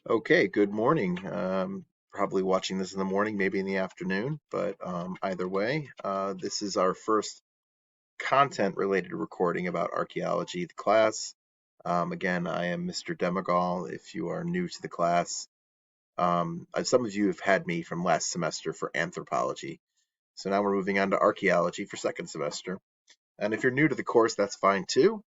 Okay, good morning. Probably watching this in the morning, maybe in the afternoon, but either way, this is our first content-related recording about archaeology, the class. Again, I am Mr. Demagal. If you are new to the class, some of you have had me from last semester for anthropology, so now we're moving on to archaeology for second semester. And if you're new to the course, that's fine too.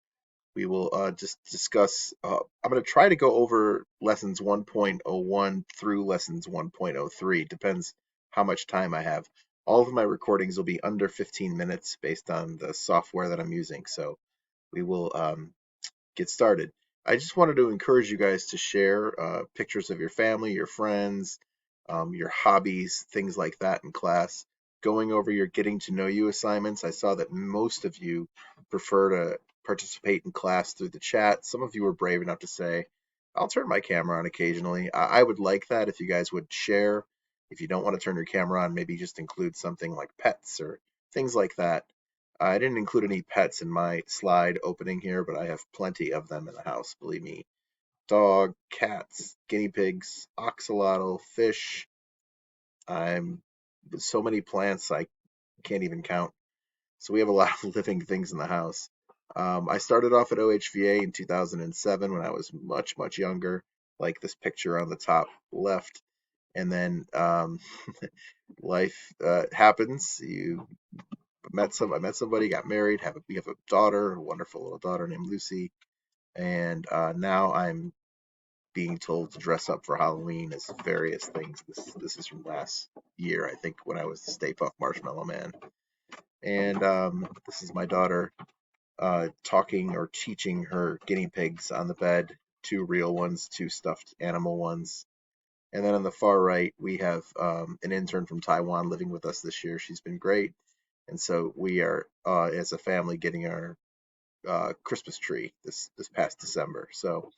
We will just discuss. I'm going to try to go over lessons 1.01 through lessons 1.03. Depends how much time I have. All of my recordings will be under 15 minutes based on the software that I'm using. So we will get started. I just wanted to encourage you guys to share pictures of your family, your friends, your hobbies, things like that in class. Going over your getting to know you assignments. I saw that most of you prefer to participate in class through the chat. Some of you were brave enough to say, I'll turn my camera on occasionally. I would like that if you guys would share. If you don't want to turn your camera on, maybe just include something like pets or things like that. I didn't include any pets in my slide opening here, but I have plenty of them in the house, believe me. Dog, cats, guinea pigs, oxalotl, fish. I'm so many plants I can't even count. So we have a lot of living things in the house. I started off at OHVA in 2007 when I was much, much younger, like this picture on the top left. And then life happens. I met somebody, got married, we have a daughter, a wonderful little daughter named Lucy, and now I'm being told to dress up for Halloween as various things. This is from last year, I think, when I was the Stay Puft Marshmallow Man, and this is my daughter talking or teaching her guinea pigs on the bed, two real ones, two stuffed animal ones. And then on the far right, we have an intern from Taiwan living with us this year. She's been great. And so we are, as a family, getting our Christmas tree this past December. So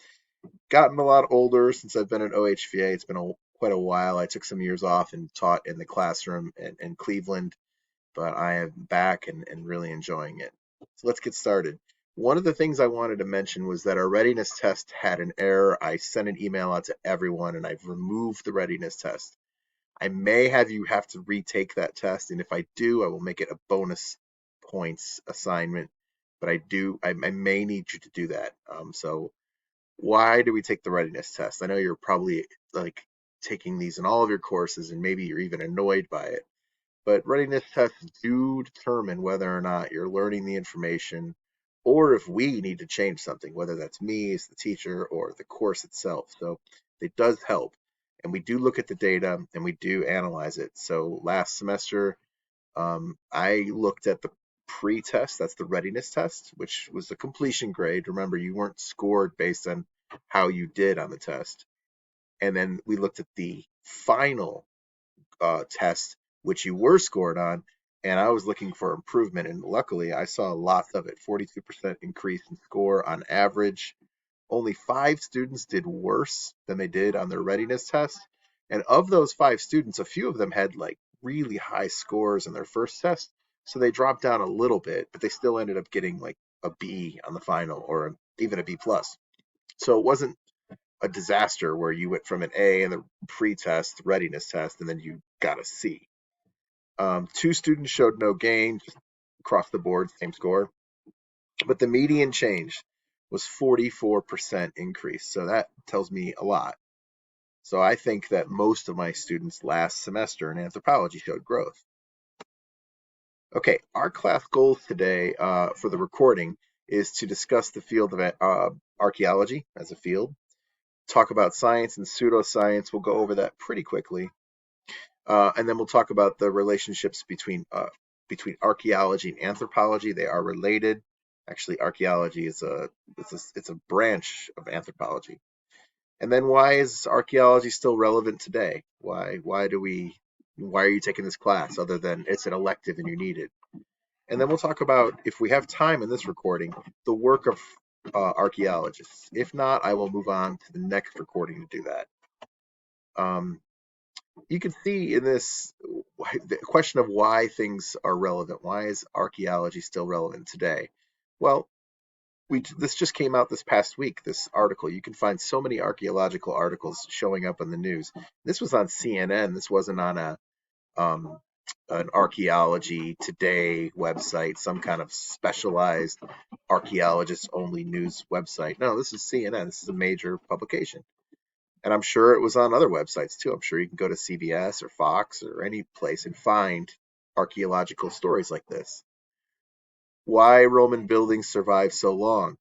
gotten a lot older since I've been at OHVA. It's been quite a while. I took some years off and taught in the classroom in Cleveland, but I am back and really enjoying it. So let's get started. One of the things I wanted to mention was that our readiness test had an error. I sent an email out to everyone and I've removed the readiness test. I may have you have to retake that test, and if I do, I will make it a bonus points assignment. But I may need you to do that. So why do we take the readiness test? I know you're probably like taking these in all of your courses, and maybe you're even annoyed by it. But readiness tests do determine whether or not you're learning the information, or if we need to change something, whether that's me as the teacher or the course itself. So it does help. And we do look at the data and we do analyze it. So last semester, I looked at the pre-test, that's the readiness test, which was the completion grade. Remember, you weren't scored based on how you did on the test. And then we looked at the final test, which you were scored on, and I was looking for improvement. And luckily, I saw lots of it, 42% increase in score on average. Only 5 students did worse than they did on their readiness test. And of those 5 students, a few of them had like really high scores in their first test. So they dropped down a little bit, but they still ended up getting like a B on the final or even a B plus. So it wasn't a disaster where you went from an A in the pre-test readiness test and then you got a C. 2 students showed no gain, just across the board, same score. But the median change was 44% increase. So that tells me a lot. So I think that most of my students last semester in anthropology showed growth. Okay, our class goals today for the recording is to discuss the field of archaeology as a field, talk about science and pseudoscience. We'll go over that pretty quickly. And then we'll talk about the relationships between archaeology and anthropology. They are related. Actually, archaeology is it's a branch of anthropology. And then why is archaeology still relevant today? Why are you taking this class other than it's an elective and you need it? And then we'll talk about, if we have time in this recording, the work of archaeologists. If not, I will move on to the next recording to do that. You can see in this the question of why things are relevant. Why is archaeology still relevant today? Well, this just came out this past week. This article, you can find so many archaeological articles showing up in the news. This was on CNN. This wasn't on um, an Archaeology Today website, some kind of specialized archaeologist only news website. No, this is CNN. This is a major publication. And I'm sure it was on other websites too. I'm sure you can go to CBS or Fox or any place and find archaeological stories like this. Why Roman buildings survive so long?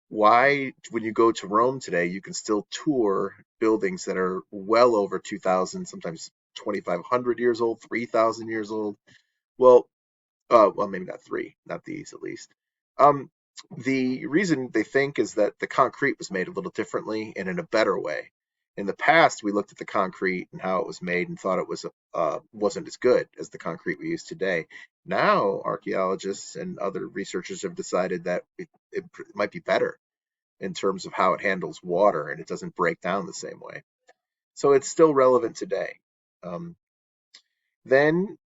Why, when you go to Rome today, you can still tour buildings that are well over 2,000, sometimes 2,500 years old, 3,000 years old. Well, well, maybe not three, not these at least. Um, the reason they think is that the concrete was made a little differently and in a better way. In the past, we looked at the concrete and how it was made and thought it was wasn't as good as the concrete we use today. Now, archaeologists and other researchers have decided that it might be better in terms of how it handles water and it doesn't break down the same way. So it's still relevant today. Um, then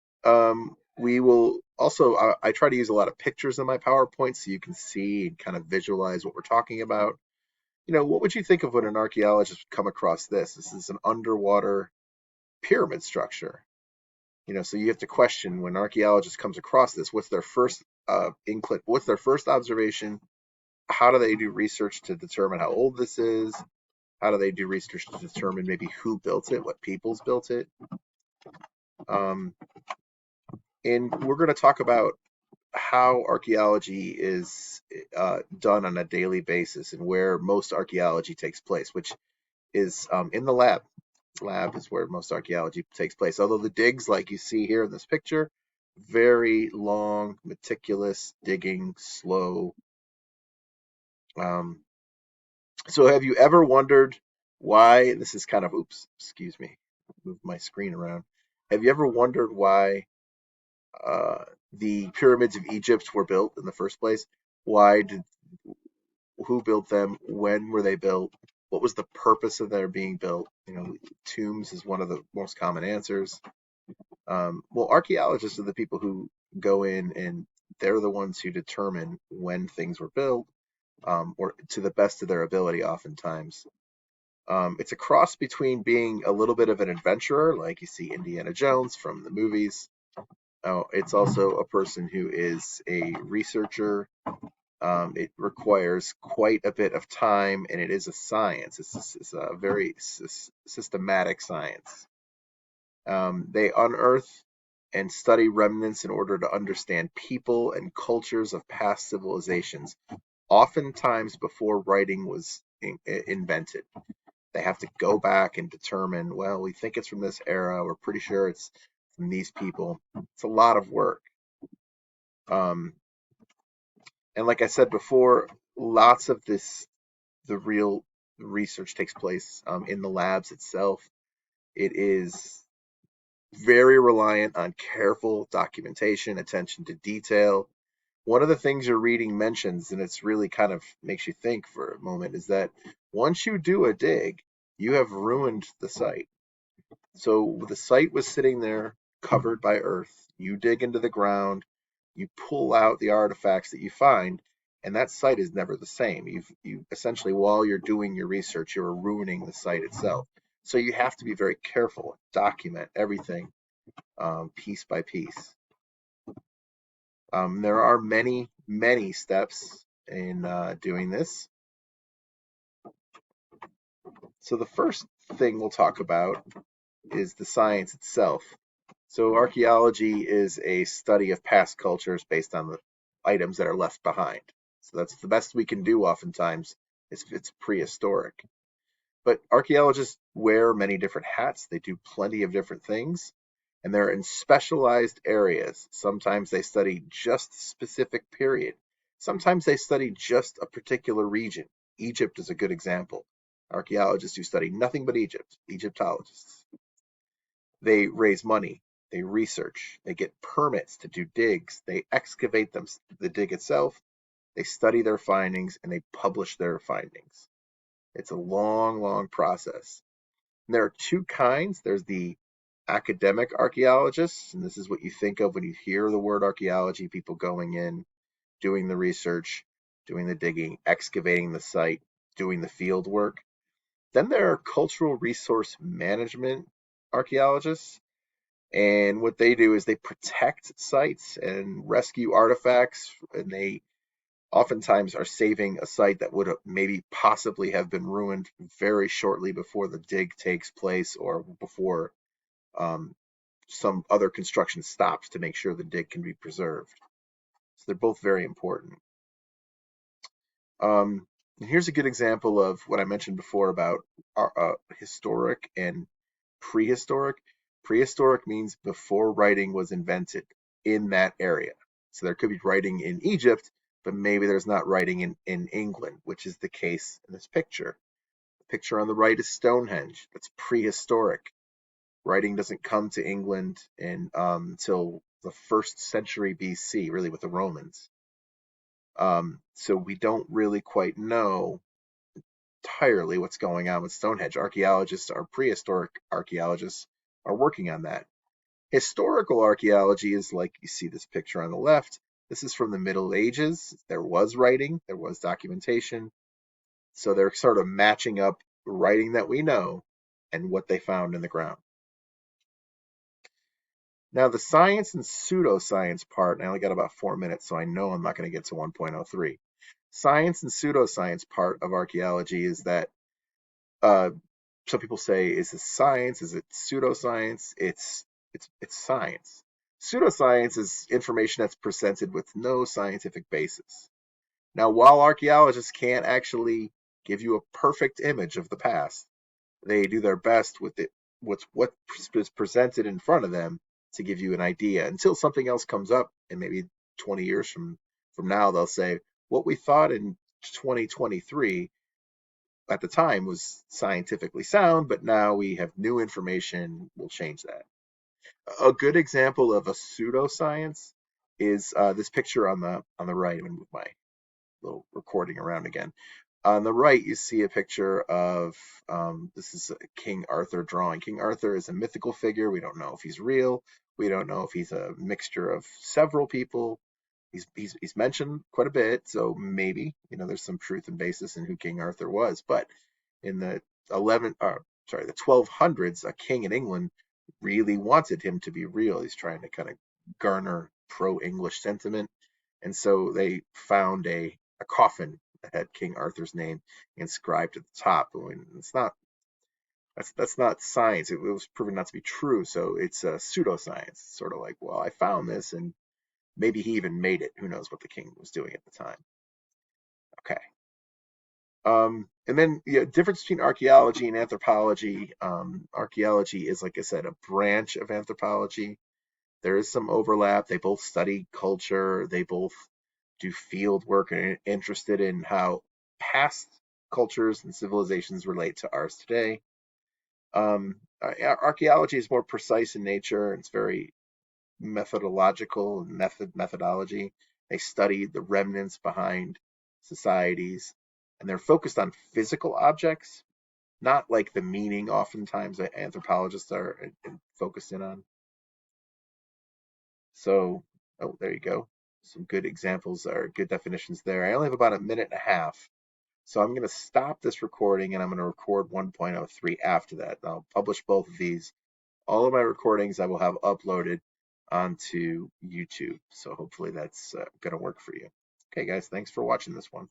we will also, I try to use a lot of pictures in my PowerPoint so you can see and kind of visualize what we're talking about. What would you think of when an archaeologist would come across this? This is an underwater pyramid structure. So you have to question when an archaeologist comes across this, what's their first what's their first observation? How do they do research to determine how old this is? How do they do research to determine maybe who built it, what peoples built it? Um, and we're going to talk about how archaeology is done on a daily basis and where most archaeology takes place, which is in the lab. Lab is where most archaeology takes place. Although the digs, like you see here in this picture, very long, meticulous digging, slow. Um, so have you ever wondered why, this is kind of, oops, excuse me, move my screen around. Have you ever wondered why uh, the pyramids of Egypt were built in the first place? Why did Who built them? When were they built? What was the purpose of their being built? Tombs is one of the most common answers. Well, archaeologists are the people who go in and they're the ones who determine when things were built, or to the best of their ability, oftentimes. It's a cross between being a little bit of an adventurer, like you see Indiana Jones from the movies. It's also a person who is a researcher. It requires quite a bit of time, and it is a science. It's a very systematic science. They unearth and study remnants in order to understand people and cultures of past civilizations, oftentimes before writing was invented. They have to go back and determine, well, we think it's from this era. We're pretty sure it's from these people. It's a lot of work. Um, and like I said before, lots of the real research takes place in the labs itself. It is very reliant on careful documentation, attention to detail. One of the things your reading mentions, and it's really kind of makes you think for a moment, is that once you do a dig, you have ruined the site. So the site was sitting there covered by earth. You dig into the ground, you pull out the artifacts that you find, and that site is never the same. You essentially, while you're doing your research, you're ruining the site itself. So you have to be very careful, document everything piece by piece. There are many, many steps in doing this. So the first thing we'll talk about is the science itself. So archaeology is a study of past cultures based on the items that are left behind. So that's the best we can do oftentimes if it's prehistoric. But archaeologists wear many different hats. They do plenty of different things, and they're in specialized areas. Sometimes they study just a specific period. Sometimes they study just a particular region. Egypt is a good example. Archaeologists who study nothing but Egypt, Egyptologists. They raise money, they research, they get permits to do digs, they excavate the dig itself, they study their findings, and they publish their findings. It's a long, long process. And there are two kinds. There's the academic archaeologists, and this is what you think of when you hear the word archaeology, people going in, doing the research. doing the digging, excavating the site, doing the field work. Then there are cultural resource management archaeologists, and what they do is they protect sites and rescue artifacts, and they oftentimes are saving a site that would maybe possibly have been ruined very shortly before the dig takes place or before um, some other construction stops to make sure the dig can be preserved. So they're both very important. And here's a good example of what I mentioned before about historic and prehistoric. Prehistoric means before writing was invented in that area. So there could be writing in Egypt, but maybe there's not writing in England, which is the case in this picture. The picture on the right is Stonehenge. That's prehistoric. Writing doesn't come to England until the first century BC, really with the Romans. So we don't really quite know entirely what's going on with Stonehenge. Archaeologists or prehistoric archaeologists are working on that. Historical archaeology is like you see this picture on the left. This is from the Middle Ages. There was writing, there was documentation. So they're sort of matching up writing that we know and what they found in the ground. Now, the science and pseudoscience part, and I only got about 4 minutes, so I know I'm not going to get to 1.03. Science and pseudoscience part of archaeology is that uh, some people say, is this science? Is it pseudoscience? It's science. Pseudoscience is information that's presented with no scientific basis. Now, while archaeologists can't actually give you a perfect image of the past, they do their best with it, what is presented in front of them to give you an idea until something else comes up, and maybe 20 years from now they'll say what we thought in 2023 at the time was scientifically sound, but now we have new information. We'll change that. A good example of a pseudoscience is this picture on the right. I'm going to move my little recording around again. On the right, you see a picture of this is King Arthur drawing. King Arthur is a mythical figure. We don't know if he's real. We don't know if he's a mixture of several people. He's mentioned quite a bit, so maybe there's some truth and basis in who King Arthur was. But in the the 1200s, a king in England really wanted him to be real. He's trying to kind of garner pro-English sentiment, and so they found a coffin that had King Arthur's name inscribed at the top. And it's not that's not science. It was proven not to be true, so it's a pseudoscience. Sort of like, well, I found this, and maybe he even made it. Who knows what the king was doing at the time? Okay. And then difference between archaeology and anthropology. Archaeology is, like I said, a branch of anthropology. There is some overlap. They both study culture. They both do field work and are interested in how past cultures and civilizations relate to ours today. Archaeology is more precise in nature. It's very methodological and methodology. They study the remnants behind societies, and they're focused on physical objects, not like the meaning oftentimes that anthropologists are focused in on. So, oh, there you go. Some good examples or good definitions there. I only have about a minute and a half. So I'm going to stop this recording and I'm going to record 1.03 after that. I'll publish both of these. All of my recordings I will have uploaded onto YouTube. So hopefully that's going to work for you. Okay, guys, thanks for watching this one.